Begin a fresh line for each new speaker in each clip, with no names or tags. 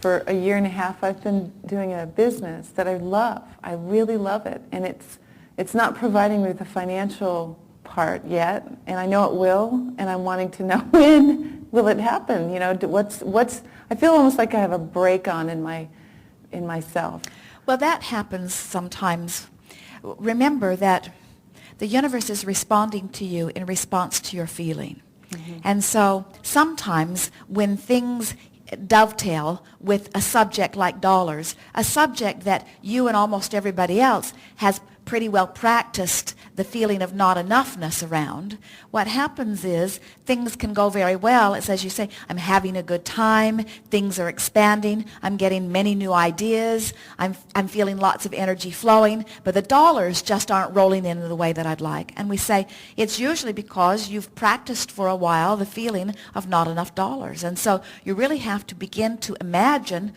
For a year and a half, I've been doing a business that I love. I really love it. And it's not providing me with the financial part yet, and I know it will, and I'm wanting to know when will it happen. You know, I feel almost like I have a break on in myself.
Well, that happens sometimes. Remember that the universe is responding to you in response to your feeling. Mm-hmm. And so sometimes when things dovetail with a subject like dollars, a subject that you and almost everybody else has pretty well practiced the feeling of not enoughness around, what happens is things can go very well. It's as you say, I'm having a good time, things are expanding, I'm getting many new ideas, I'm feeling lots of energy flowing, but the dollars just aren't rolling in the way that I'd like. And we say it's usually because you've practiced for a while the feeling of not enough dollars. And so you really have to begin to imagine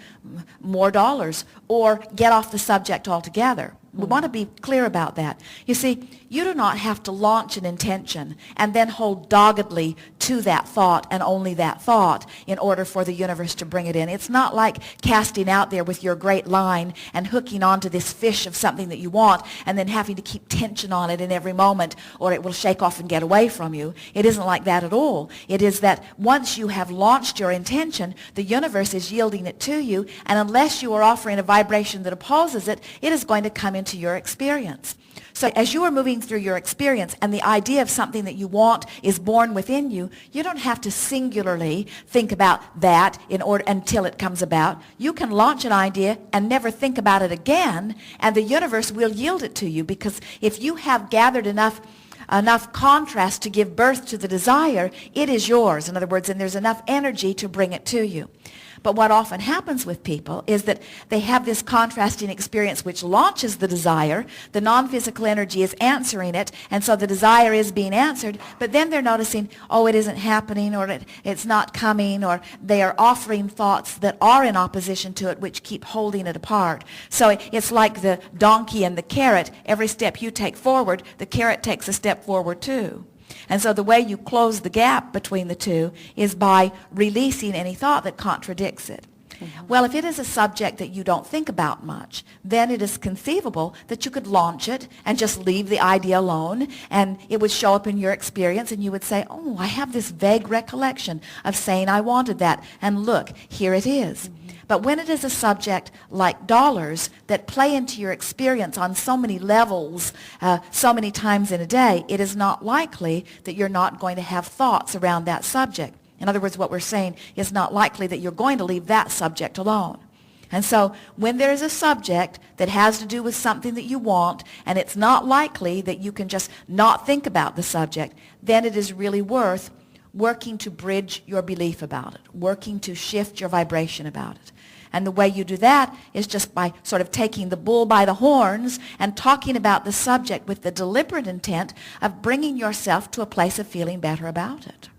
more dollars or get off the subject altogether. We want to be clear about that. You see, you do not have to launch an intention and then hold doggedly to that thought and only that thought in order for the universe to bring it in. It's not like casting out there with your great line and hooking onto this fish of something that you want and then having to keep tension on it in every moment or it will shake off and get away from you. It isn't like that at all. It is that once you have launched your intention, the universe is yielding it to you, and unless you are offering a vibration that opposes it, it is going to come into your experience. So as you are moving through your experience and the idea of something that you want is born within you, you don't have to singularly think about that in order until it comes about. You can launch an idea and never think about it again, and the universe will yield it to you, because if you have gathered enough contrast to give birth to the desire, it is yours. In other words, and there's enough energy to bring it to you. But what often happens with people is that they have this contrasting experience which launches the desire. The non-physical energy is answering it, and so the desire is being answered, but then they're noticing, oh, it isn't happening, or it's not coming, or they are offering thoughts that are in opposition to it which keep holding it apart. So it's like the donkey and the carrot. Every step you take forward, the carrot takes a step forward too. And so the way you close the gap between the two is by releasing any thought that contradicts it. Mm-hmm. Well, if it is a subject that you don't think about much, then it is conceivable that you could launch it and just leave the idea alone, and it would show up in your experience, and you would say, oh, I have this vague recollection of saying I wanted that, and look, here it is. Mm-hmm. But when it is a subject like dollars that play into your experience on so many levels, so many times in a day, it is not likely that you're not going to have thoughts around that subject. In other words, what we're saying is not likely that you're going to leave that subject alone. And so when there is a subject that has to do with something that you want, and it's not likely that you can just not think about the subject, then it is really worth working to bridge your belief about it, working to shift your vibration about it. And the way you do that is just by sort of taking the bull by the horns and talking about the subject with the deliberate intent of bringing yourself to a place of feeling better about it.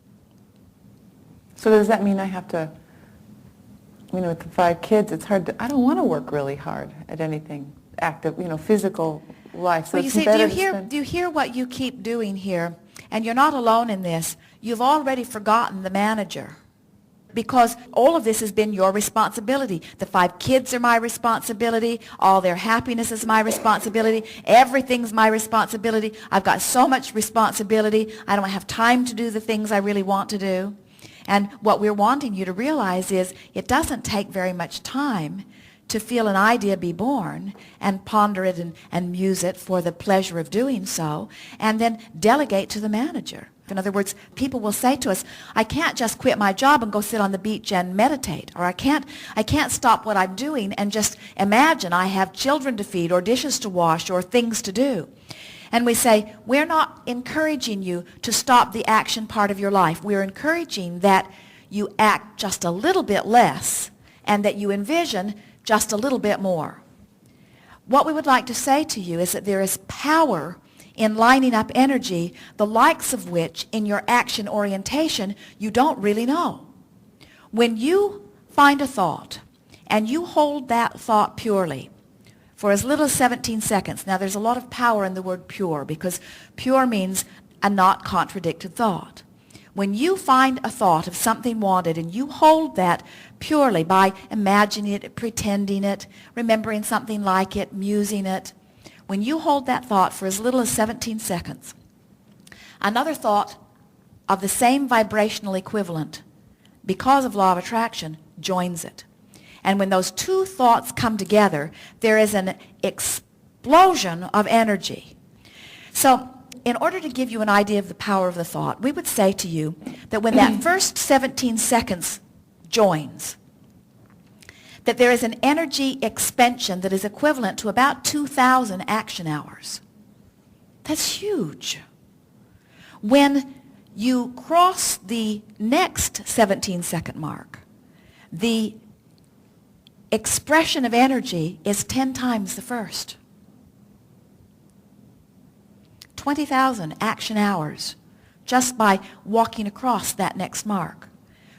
So does that mean I have to, with the 5 kids, it's hard to, I don't want to work really hard at anything active, physical life. So
well, you see, do you hear what you keep doing here? And you're not alone in this. You've already forgotten the manager, because all of this has been your responsibility. The 5 kids are my responsibility. All their happiness is my responsibility. Everything's my responsibility. I've got so much responsibility. I don't have time to do the things I really want to do. And what we're wanting you to realize is it doesn't take very much time to feel an idea be born and ponder it and muse it for the pleasure of doing so, and then delegate to the manager. In other words, people will say to us, I can't just quit my job and go sit on the beach and meditate, or I can't stop what I'm doing and just imagine I have children to feed or dishes to wash or things to do. And we say, we're not encouraging you to stop the action part of your life. We're encouraging that you act just a little bit less and that you envision just a little bit more. What we would like to say to you is that there is power in lining up energy, the likes of which in your action orientation you don't really know. When you find a thought and you hold that thought purely for as little as 17 seconds, now there's a lot of power in the word pure, because pure means a not contradicted thought. When you find a thought of something wanted and you hold that purely by imagining it, pretending it, remembering something like it, musing it. When you hold that thought for as little as 17 seconds, another thought of the same vibrational equivalent, because of law of attraction, joins it. And when those two thoughts come together, there is an explosion of energy. So in order to give you an idea of the power of the thought, we would say to you that when that first 17 seconds joins, that there is an energy expansion that is equivalent to about 2,000 action hours. That's huge. When you cross the next 17-second mark, the expression of energy is 10 times the first. 20,000 action hours just by walking across that next mark.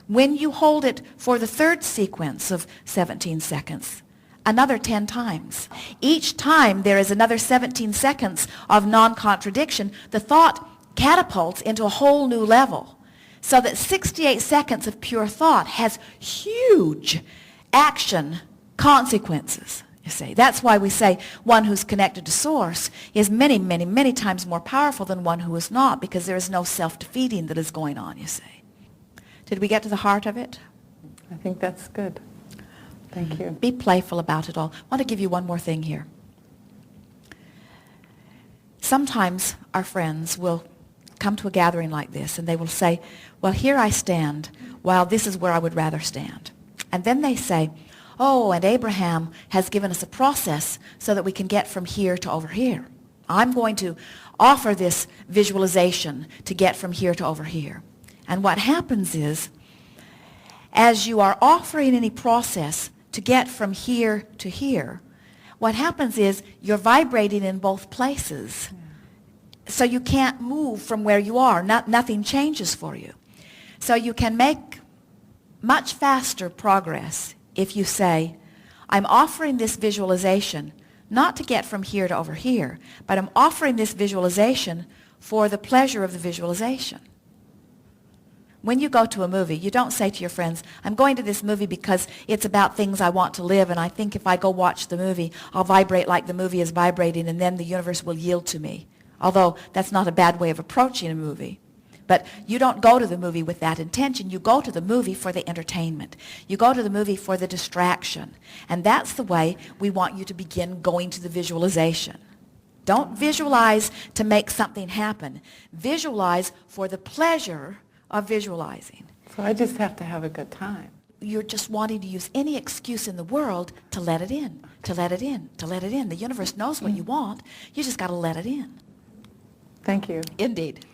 When you hold it for the third sequence of 17 seconds, another 10 times. Each time there is another 17 seconds of non-contradiction. The thought catapults into a whole new level, so that 68 seconds of pure thought has huge action consequences. You see, that's why we say one who's connected to Source is many, many, many times more powerful than one who is not, because there is no self-defeating that is going on, you see. Did we get to the heart of it?
I think that's good. Thank you.
Be playful about it all. I want to give you one more thing here. Sometimes our friends will come to a gathering like this and they will say, well, here I stand, while this is where I would rather stand. And then they say, oh, and Abraham has given us a process so that we can get from here to over here. I'm going to offer this visualization to get from here to over here. And what happens is, as you are offering any process to get from here to here, what happens is you're vibrating in both places. So you can't move from where you are. Nothing changes for you. So you can make much faster progress if you say, I'm offering this visualization not to get from here to over here, but I'm offering this visualization for the pleasure of the visualization. When you go to a movie, you don't say to your friends, I'm going to this movie because it's about things I want to live, and I think if I go watch the movie, I'll vibrate like the movie is vibrating, and then the universe will yield to me. Although that's not a bad way of approaching a movie. But you don't go to the movie with that intention. You go to the movie for the entertainment. You go to the movie for the distraction. And that's the way we want you to begin going to the visualization. Don't visualize to make something happen. Visualize for the pleasure of visualizing.
So I just have to have a good time.
You're just wanting to use any excuse in the world to let it in, to let it in, to let it in. The universe knows what you want. You just got to let it in.
Thank you.
Indeed.